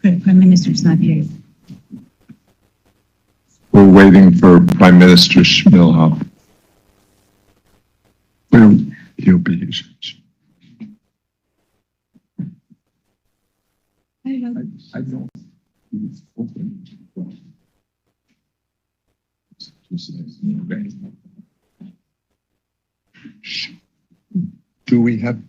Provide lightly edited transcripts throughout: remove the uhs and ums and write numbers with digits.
Prime Minister's not here. We're waiting for Prime Minister Schmilhal. He'll be here. I don't. It's open. Do we have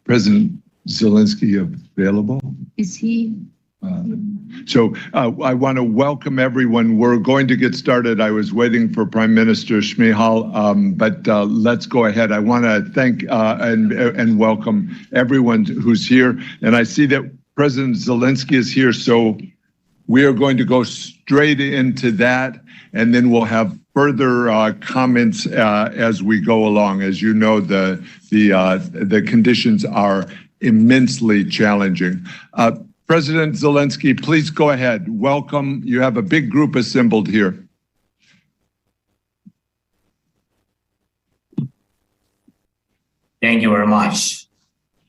President Zelensky available? Is he? I want to welcome everyone. We're going to get started. I was waiting for Prime Minister Schmihal, but let's go ahead. I want to thank and welcome everyone who's here. And I see that President Zelensky is here, so we are going to go straight into that, and then we'll have further comments as we go along. As you know, the conditions are immensely challenging. President Zelensky, please go ahead. Welcome. You have a big group assembled here. Thank you very much,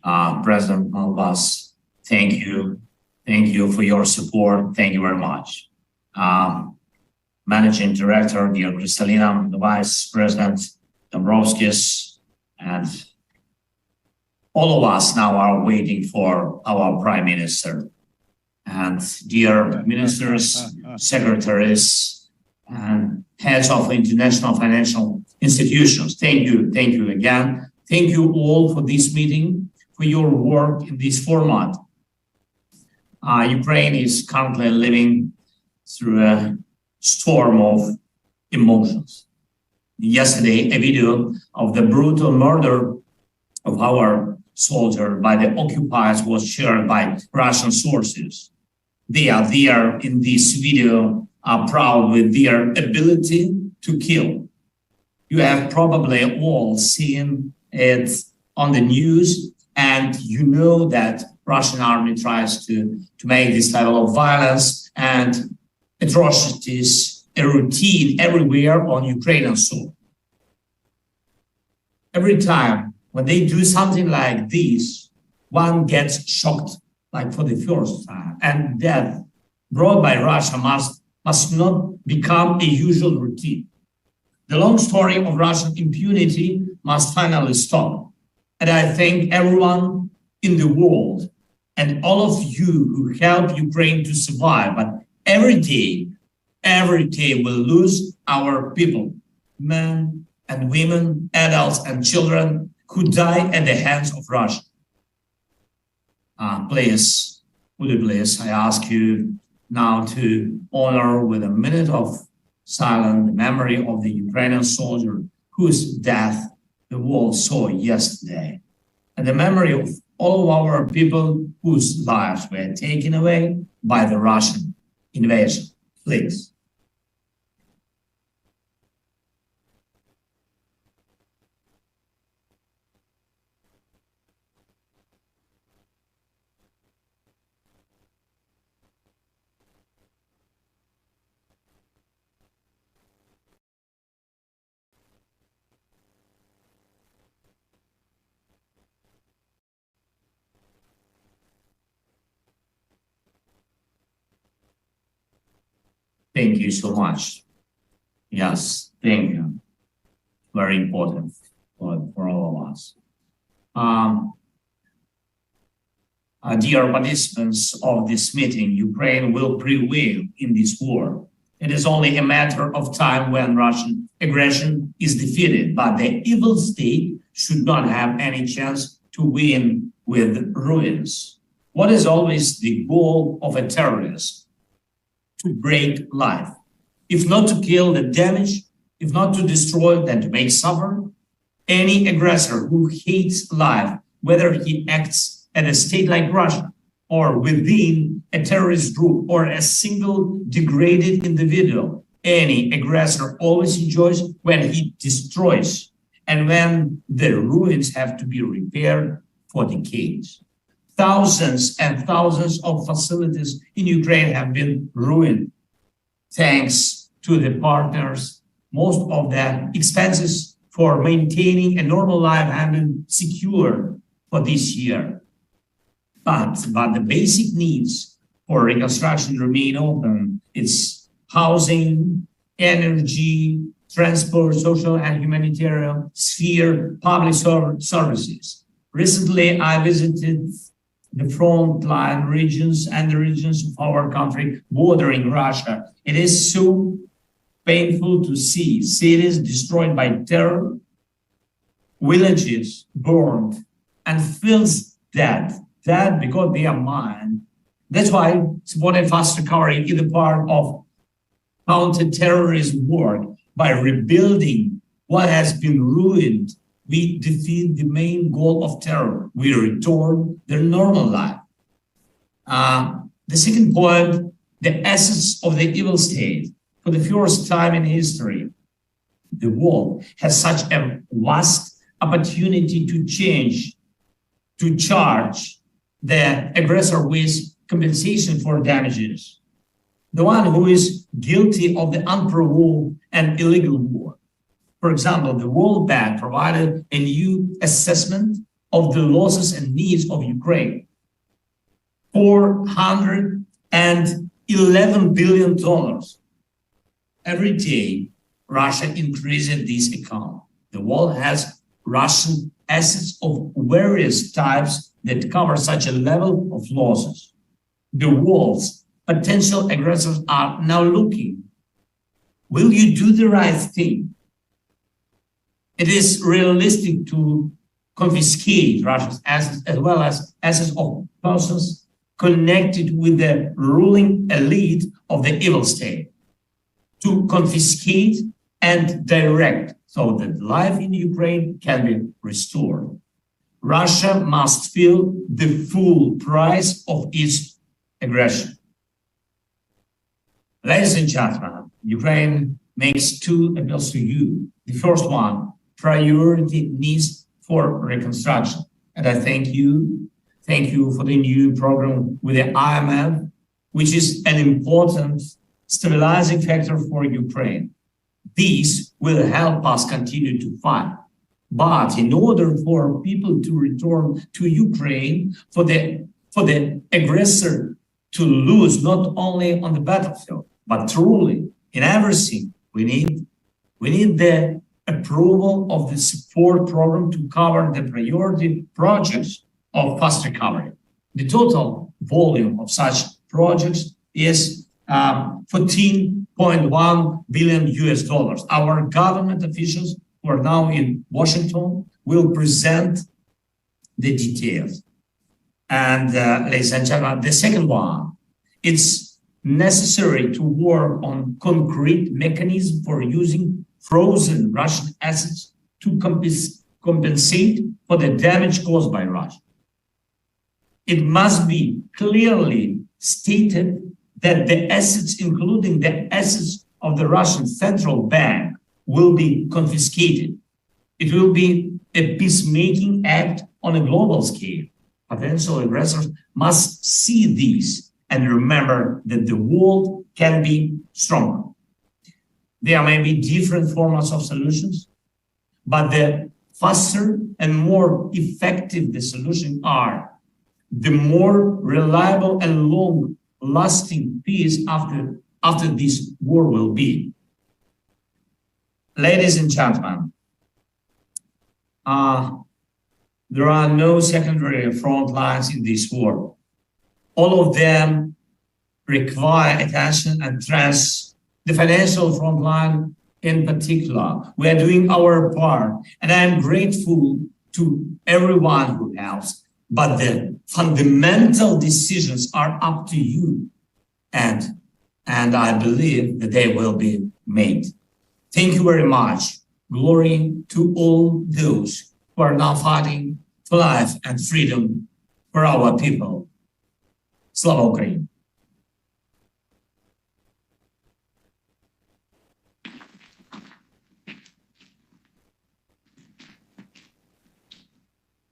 President Mальпасса. Thank you. Thank you for your support. Thank you very much. Managing Director, Dr. the Vice President Dombrovskis, and all of us now are waiting for our Prime Minister. And dear ministers, secretaries, and heads of international financial institutions, thank you again. Thank you all for this meeting, for your work in this format. Ukraine is currently living through a storm of emotions. Yesterday, a video of the brutal murder of our soldier by the occupiers was shared by Russian sources. They are there in this video, are proud with their ability to kill. You have probably all seen it on the news, and you know that Russian army tries to make this level of violence and atrocities a routine everywhere on Ukrainian soil. Every time when they do something like this, one gets shocked, like for the first time, and death brought by Russia must not become a usual routine. The long story of Russian impunity must finally stop. And I thank everyone in the world and all of you who help Ukraine to survive. But every day we'll lose our people, men and women, adults and children who die at the hands of Russia. Please, would you please, I ask you now to honor with a minute of silence the memory of the Ukrainian soldier whose death the world saw yesterday, and the memory of all of our people whose lives were taken away by the Russian invasion. Please. Thank you so much. Yes, thank you. Very important for all of us. Dear participants of this meeting, Ukraine will prevail in this war. It is only a matter of time when Russian aggression is defeated, but the evil state should not have any chance to win with ruins. What is always the goal of a terrorist? To break life. If not to kill, then damage. If not to destroy, then to make suffer. Any aggressor who hates life, whether he acts at a state like Russia or within a terrorist group or a single degraded individual, any aggressor always enjoys when he destroys and when the ruins have to be repaired for decades. Thousands and thousands of facilities in Ukraine have been ruined. Thanks to the partners, most of the expenses for maintaining a normal life have been secured for this year. but the basic needs for reconstruction remain open. It's housing, energy, transport, social and humanitarian sphere, public services. Recently, I visited the frontline regions and the regions of our country bordering Russia. It is so painful to see cities destroyed by terror, villages burned, and fields dead because they are mined. That's why supporting fast recovery is a part of counter-terrorism work. By rebuilding what has been ruined, we defeat the main goal of terror. We return their normal life. The second point, the essence of the evil state. For the first time in history, the world has such a vast opportunity to change, to charge the aggressor with compensation for damages. The one who is guilty of the unprovoked and illegal war. For example, the World Bank provided a new assessment of the losses and needs of Ukraine. $411 billion. Every day, Russia increases this account. The world has Russian assets of various types that cover such a level of losses. The world's potential aggressors are now looking. Will you do the right thing? It is realistic to confiscate Russia's assets as well as assets of persons connected with the ruling elite of the evil state. To confiscate and direct so that life in Ukraine can be restored. Russia must feel the full price of its aggression. Ladies and gentlemen, Ukraine makes two appeals to you. The first one, priority needs for reconstruction. And I thank you for the new program with the IMF, which is an important stabilizing factor for Ukraine. These will help us continue to fight. But in order for people to return to Ukraine, for the aggressor to lose not only on the battlefield, but truly in everything, we need the approval of the support program to cover the priority projects of fast recovery. The total volume of such projects is 14.1 billion US dollars. Our government officials who are now in Washington will present the details. And ladies and gentlemen, the second one, it's necessary to work on concrete mechanisms for using frozen Russian assets to compensate for the damage caused by Russia. It must be clearly stated that the assets, including the assets of the Russian central bank, will be confiscated. It will be a peacemaking act on a global scale. Potential aggressors must see this and remember that the world can be stronger. There may be different formats of solutions, but the faster and more effective the solutions are, the more reliable and long-lasting peace after this war will be. Ladies and gentlemen, there are no secondary front lines in this war. All of them require attention and trust. The financial front line in particular, we are doing our part, and I am grateful to everyone who helps, but the fundamental decisions are up to you, and I believe that they will be made. Thank you very much. Glory to all those who are now fighting for life and freedom for our people. Slava Ukraini!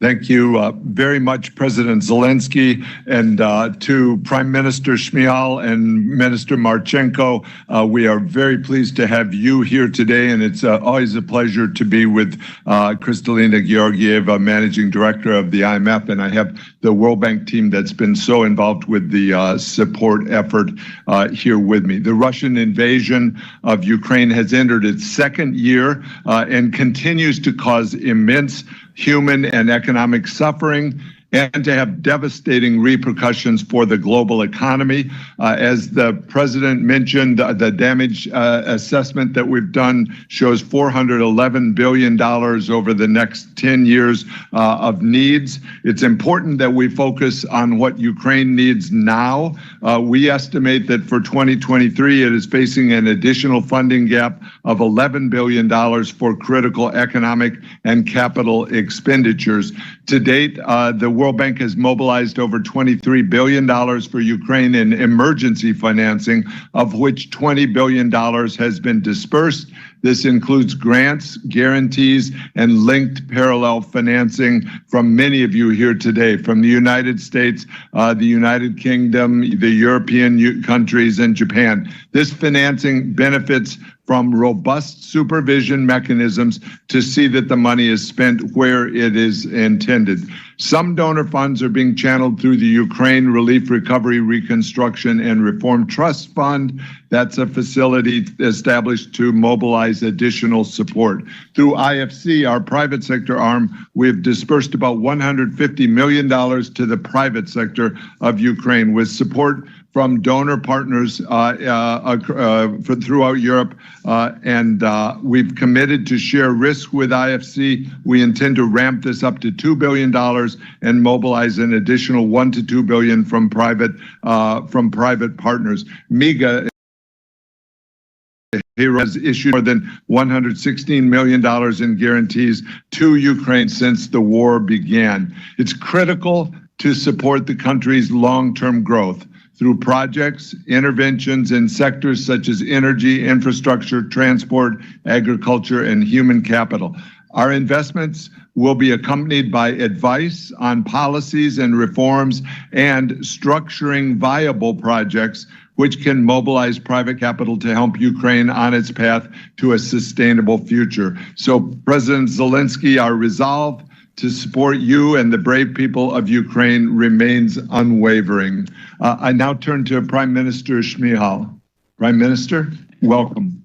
Thank you very much, President Zelensky, and to Prime Minister Shmyhal and Minister Marchenko. We are very pleased to have you here today, and it's always a pleasure to be with Kristaliina Georgieva, Managing Director of the IMF, and I have the World Bank team that's been so involved with the support effort here with me. The Russian invasion of Ukraine has entered its second year and continues to cause immense human and economic suffering, and to have devastating repercussions for the global economy. As the president mentioned, the damage assessment that we've done shows $411 billion over the next 10 years of needs. It's important that we focus on what Ukraine needs now. We estimate that for 2023, it is facing an additional funding gap of $11 billion for critical economic and capital expenditures. To date, the World Bank has mobilized over $23 billion for Ukraine in emergency financing, of which $20 billion has been dispersed. This includes grants, guarantees, and linked parallel financing from many of you here today, from the United States, the United Kingdom, the European countries, and Japan. This financing benefits from robust supervision mechanisms to see that the money is spent where it is intended. Some donor funds are being channeled through the Ukraine Relief, Recovery, Reconstruction, and Reform Trust Fund. That's a facility established to mobilize additional support. Through IFC, our private sector arm, we have dispersed about $150 million to the private sector of Ukraine, with support from donor partners throughout Europe, and we've committed to share risk with IFC. We intend to ramp this up to $2 billion and mobilize an additional $1 to $2 billion from private partners. MEGA has issued more than $116 million in guarantees to Ukraine since the war began. It's critical to support the country's long-term growth through projects, interventions in sectors such as energy, infrastructure, transport, agriculture, and human capital. Our investments will be accompanied by advice on policies and reforms and structuring viable projects which can mobilize private capital to help Ukraine on its path to a sustainable future. So, President Zelensky, our resolve to support you and the brave people of Ukraine remains unwavering. I now turn to Prime Minister Shmyhal. Prime Minister, welcome.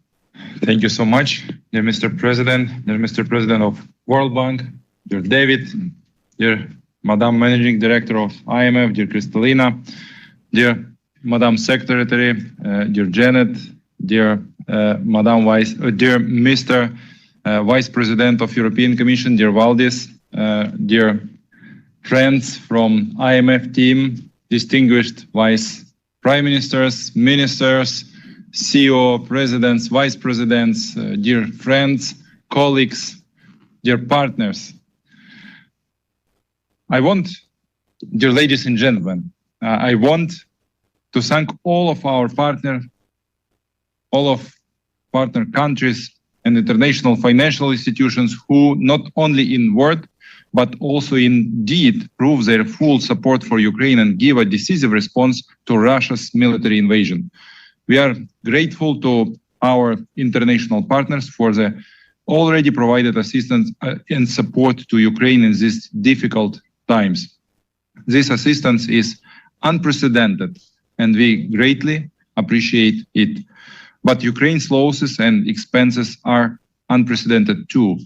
Thank you so much, dear Mr. President, dear Mr. President of World Bank, dear David, dear Madam Managing Director of IMF, dear Kristaliina, dear Madam Secretary, dear Janet, dear dear Mr. Vice President of European Commission, dear Valdis, dear friends from IMF team, distinguished Vice Prime Ministers, Ministers, CEO, Presidents, Vice Presidents, dear friends, colleagues, dear partners. Dear ladies and gentlemen, I want to thank all of our partner countries and international financial institutions who not only in word but also in deed prove their full support for Ukraine and give a decisive response to Russia's military invasion. We are grateful to our international partners for the already provided assistance and support to Ukraine in these difficult times. This assistance is unprecedented and we greatly appreciate it. But Ukraine's losses and expenses are unprecedented too.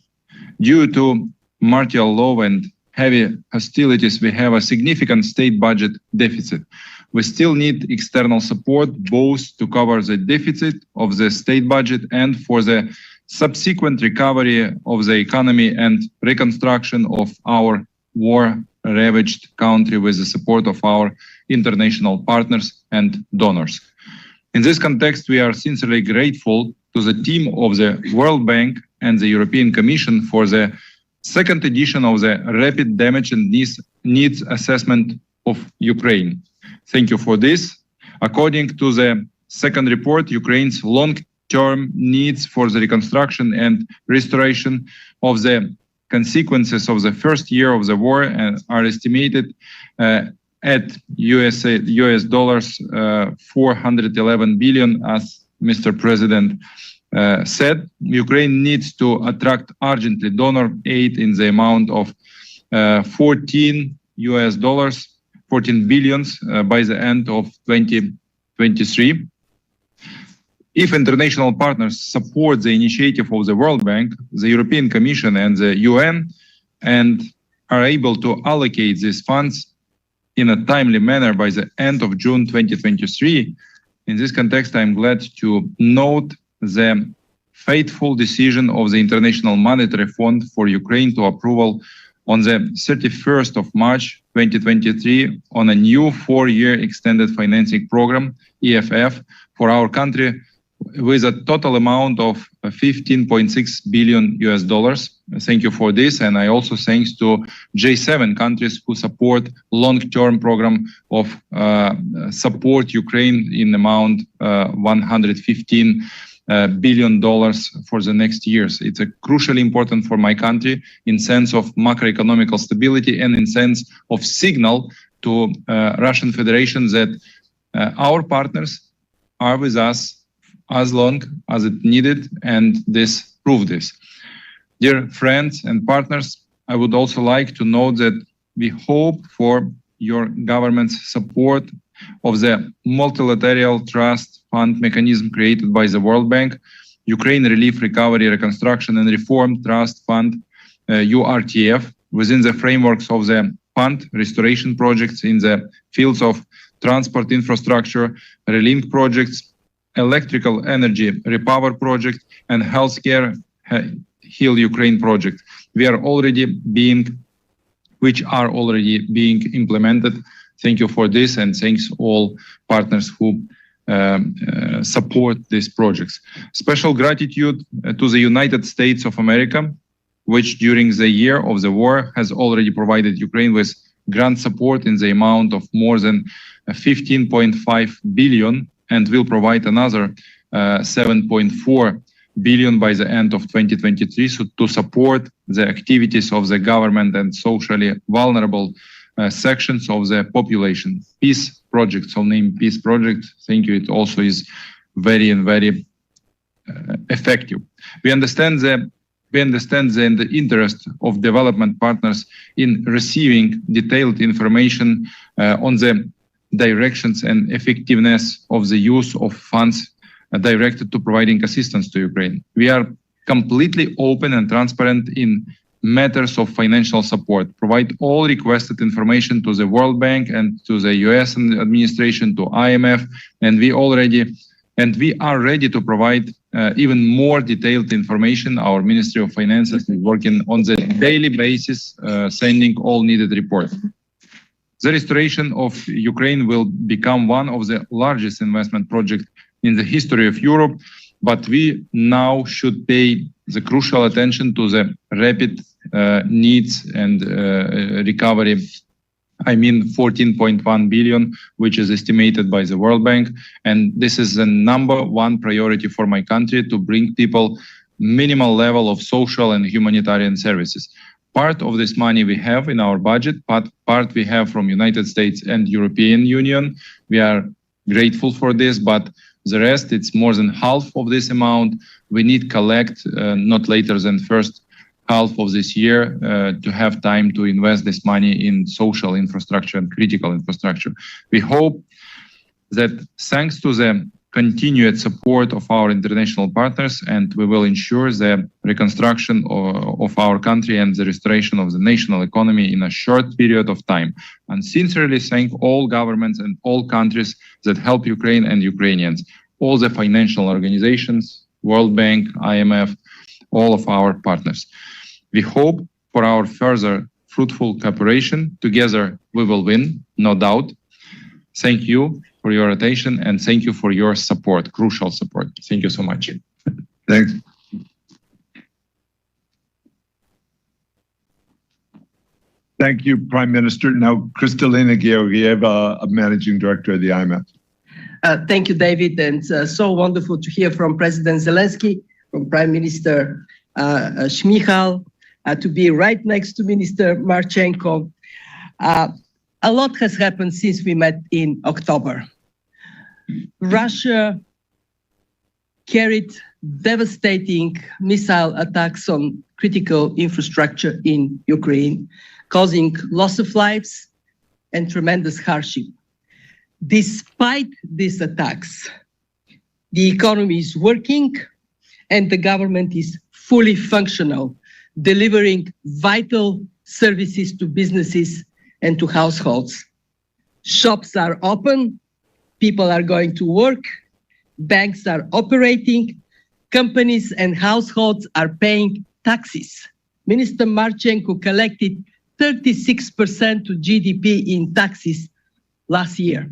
Due to martial law and heavy hostilities, we have a significant state budget deficit. We still need external support both to cover the deficit of the state budget and for the subsequent recovery of the economy and reconstruction of our war-ravaged country with the support of our international partners and donors. In this context, we are sincerely grateful to the team of the World Bank and the European Commission for the second edition of the Rapid Damage and Needs Assessment of Ukraine. Thank you for this. According to the second report, Ukraine's long-term needs for the reconstruction and restoration of the consequences of the first year of the war are estimated at US dollars 411 billion, as Mr. President said. Ukraine needs to attract urgently donor aid in the amount of 14 billions by the end of 2023. If international partners support the initiative of the World Bank, the European Commission and the UN and are able to allocate these funds in a timely manner by the end of June 2023, in this context, I'm glad to note the fateful decision of the International Monetary Fund for Ukraine to approval on the 31st of March 2023 on a new 4-year extended financing program, EFF, for our country with a total amount of 15.6 billion US dollars. Thank you for this. And I also thanks to J7 countries who support long-term program of support Ukraine in amount $115 billion for the next years. It's a crucially important for my country in sense of macroeconomical stability and in sense of signal to Russian Federation that our partners are with us as long as it needed, and this proved this. Dear friends and partners, I would also like to note that we hope for your government's support of the multilateral trust fund mechanism created by the World Bank, Ukraine Relief, Recovery, Reconstruction and Reform Trust Fund, URTF, within the frameworks of the fund restoration projects in the fields of transport infrastructure, relink projects, electrical energy repower project, and healthcare Heal Ukraine project. Which are already being implemented. Thank you for this, and thanks all partners who support these projects. Special gratitude to the United States of America, which during the year of the war has already provided Ukraine with grant support in the amount of more than 15.5 billion and will provide another 7.4 billion by the end of 2023 to support the activities of the government and socially vulnerable sections of the population. Peace project, so named Peace Project. Thank you. It also is very effective. We understand the interest of development partners in receiving detailed information on the directions and effectiveness of the use of funds directed to providing assistance to Ukraine. We are completely open and transparent in matters of financial support, provide all requested information to the World Bank and to the US administration, to IMF, and we are ready to provide even more detailed information. Our Ministry of Finances is working on the daily basis, sending all needed reports. The restoration of Ukraine will become one of the largest investment projects in the history of Europe, but we now should pay the crucial attention to the rapid needs and recovery. I mean 14.1 billion, which is estimated by the World Bank. And this is the #1 priority for my country, to bring people minimal level of social and humanitarian services. Part of this money we have in our budget, part we have from United States and European Union. We are grateful for this, but the rest, it's more than half of this amount. We need collect not later than first half of this year to have time to invest this money in social infrastructure and critical infrastructure. We hope that thanks to the continued support of our international partners, and we will ensure the reconstruction of our country and the restoration of the national economy in a short period of time. And sincerely thank all governments and all countries that help Ukraine and Ukrainians, all the financial organizations, World Bank, IMF, all of our partners. We hope for our further fruitful cooperation. Together we will win, no doubt. Thank you for your attention, and thank you for your support, crucial support. Thank you so much. Thanks. Thank you, Prime Minister. Now, Kristaliina Georgieva, Managing Director of the IMF. Thank you, David, and so wonderful to hear from President Zelensky, from Prime Minister Shmyhal. to be right next to Minister Marchenko. A lot has happened since we met in October. Russia carried devastating missile attacks on critical infrastructure in Ukraine, causing loss of lives and tremendous hardship. Despite these attacks, the economy is working and the government is fully functional, delivering vital services to businesses and to households. Shops are open, people are going to work, banks are operating, companies and households are paying taxes. Minister Marchenko collected 36% to GDP in taxes last year.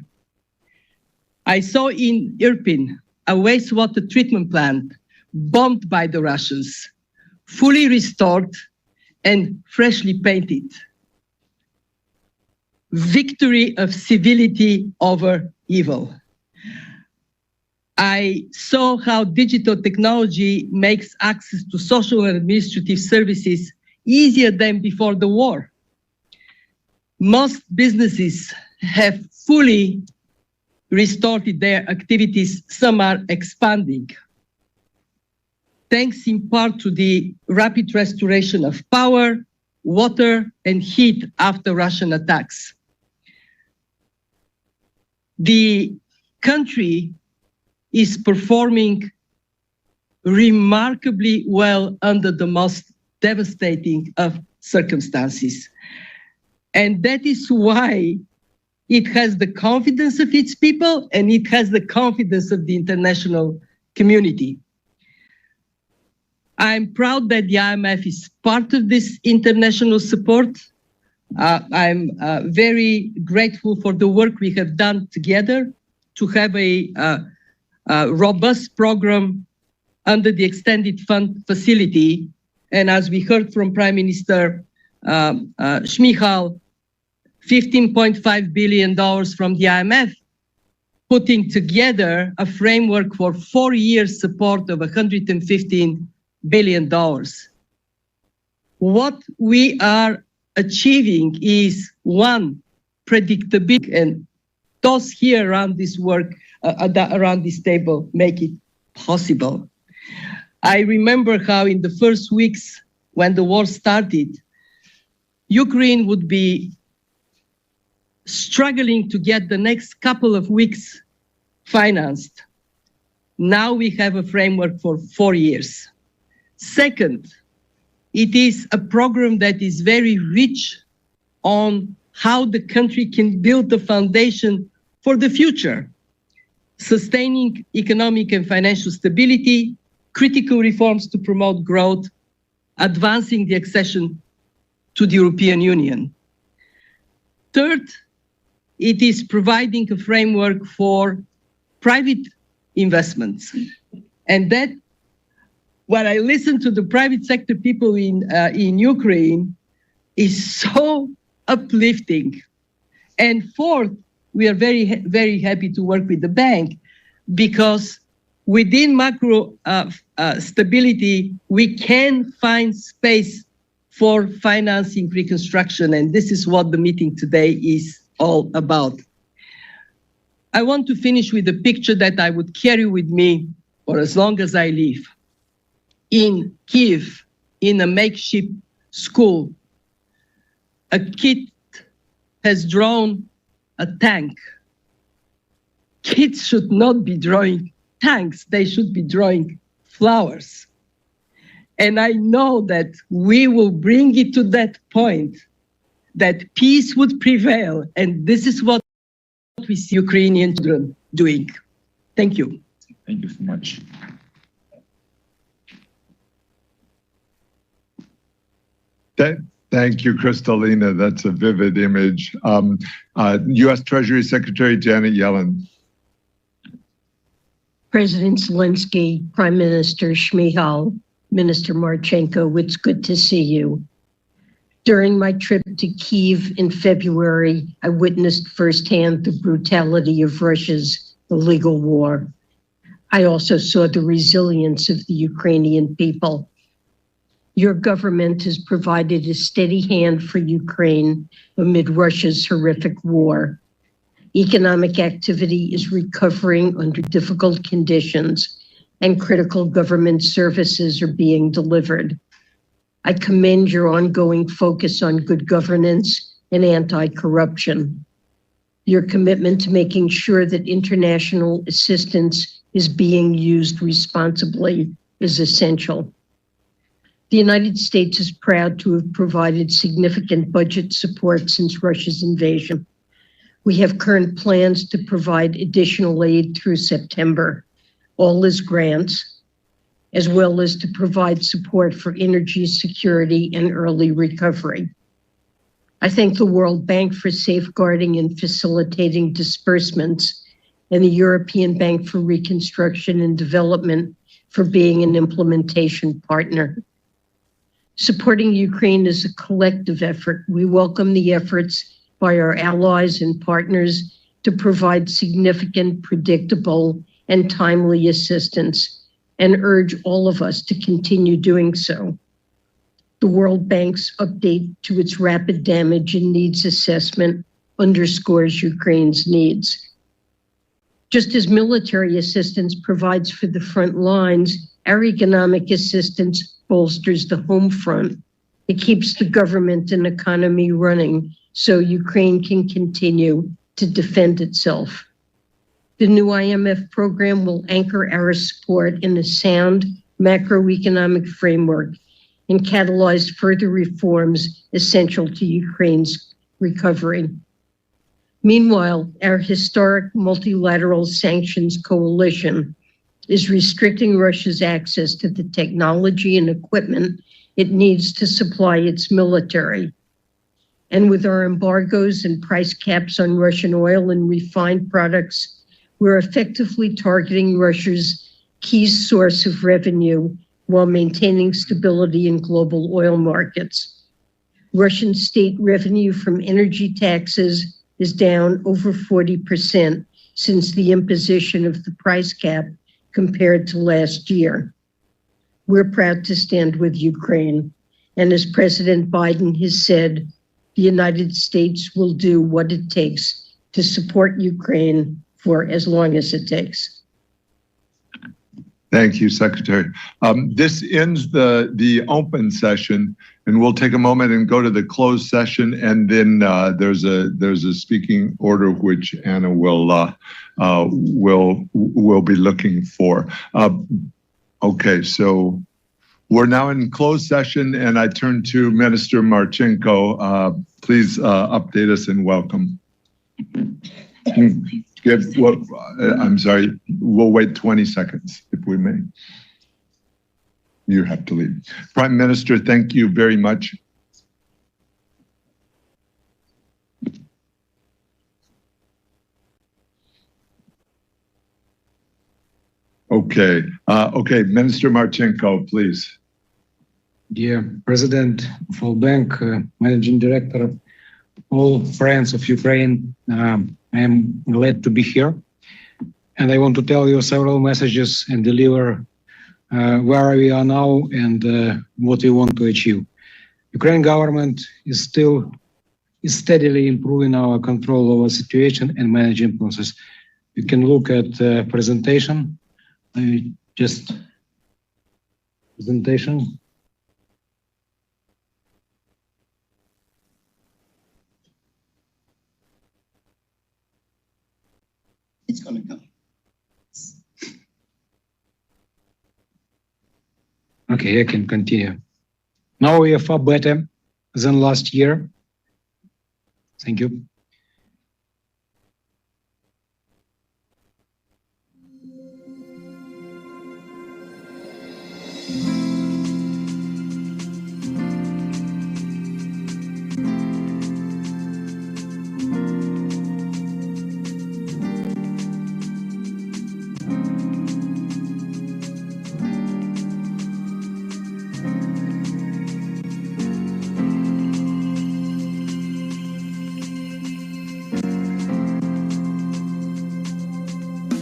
I saw in Irpin a wastewater treatment plant bombed by the Russians, fully restored and freshly painted. Victory of civility over evil. I saw how digital technology makes access to social and administrative services easier than before the war. Most businesses have fully restored their activities, some are expanding. Thanks in part to the rapid restoration of power, water, and heat after Russian attacks. The country is performing remarkably well under the most devastating of circumstances. And that is why it has the confidence of its people and it has the confidence of the international community. I'm proud that the IMF is part of this international support. I'm very grateful for the work we have done together to have a robust program under the extended fund facility. And as we heard from Prime Minister Šmihal, $15.5 billion from the IMF, putting together a framework for 4 years support of $115 billion. What we are achieving is, one, predictability, and those here around this work, around this table, make it possible. I remember how in the first weeks when the war started, Ukraine would be struggling to get the next couple of weeks financed. Now we have a framework for 4 years. Second, it is a program that is very rich on how the country can build the foundation for the future, sustaining economic and financial stability, critical reforms to promote growth, advancing the accession to the European Union. Third, it is providing a framework for private investments. And that, when I listen to the private sector people in Ukraine, is so uplifting. And fourth, we are very, very happy to work with the bank because within macro stability, we can find space for financing reconstruction. And this is what the meeting today is all about. I want to finish with a picture that I would carry with me for as long as I live. In Kiev, in a makeshift school, a kid has drawn a tank. Kids should not be drawing tanks, they should be drawing flowers. And I know that we will bring it to that point that peace would prevail. And this is what we see Ukrainian children doing. Thank you. Thank you so much. Thank you, Kristalina. That's a vivid image. U.S. Treasury Secretary Janet Yellen. President Zelensky, Prime Minister Šmihal, Minister Marchenko, it's good to see you. During my trip to Kyiv in February, I witnessed firsthand the brutality of Russia's illegal war. I also saw the resilience of the Ukrainian people. Your government has provided a steady hand for Ukraine amid Russia's horrific war. Economic activity is recovering under difficult conditions, and critical government services are being delivered. I commend your ongoing focus on good governance and anti-corruption. Your commitment to making sure that international assistance is being used responsibly is essential. The United States is proud to have provided significant budget support since Russia's invasion. We have current plans to provide additional aid through September, all as grants, as well as to provide support for energy security and early recovery. I thank the World Bank for safeguarding and facilitating disbursements, and the European Bank for Reconstruction and Development for being an implementation partner. Supporting Ukraine is a collective effort. We welcome the efforts by our allies and partners to provide significant, predictable, and timely assistance, and urge all of us to continue doing so. The World Bank's update to its rapid damage and needs assessment underscores Ukraine's needs. Just as military assistance provides for the front lines, our economic assistance bolsters the home front. It keeps the government and economy running so Ukraine can continue to defend itself. The new IMF program will anchor our support in a sound macroeconomic framework and catalyze further reforms essential to Ukraine's recovery. Meanwhile, our historic multilateral sanctions coalition is restricting Russia's access to the technology and equipment it needs to supply its military. And with our embargoes and price caps on Russian oil and refined products, we're effectively targeting Russia's key source of revenue while maintaining stability in global oil markets. Russian state revenue from energy taxes is down over 40% since the imposition of the price cap compared to last year. We're proud to stand with Ukraine. And as President Biden has said, the United States will do what it takes to support Ukraine for as long as it takes. Thank you, Secretary. This ends the open session, and we'll take a moment and go to the closed session, and then there's a speaking order which Anna will be looking for. Okay, so we're now in closed session, and I turn to Minister Marchenko. Please update us and welcome. I'm sorry, we'll wait 20 seconds if we may. You have to leave. Prime Minister, thank you very much. Okay, Minister Marchenko, please. Dear President of World Bank, Managing Director, all friends of Ukraine, I am glad to be here. And I want to tell you several messages and deliver where we are now and what we want to achieve. Ukraine government is steadily improving our control over situation and managing process. You can look at presentation. Presentation. It's going to come. Okay, I can continue. Now we are far better than last year. Thank you.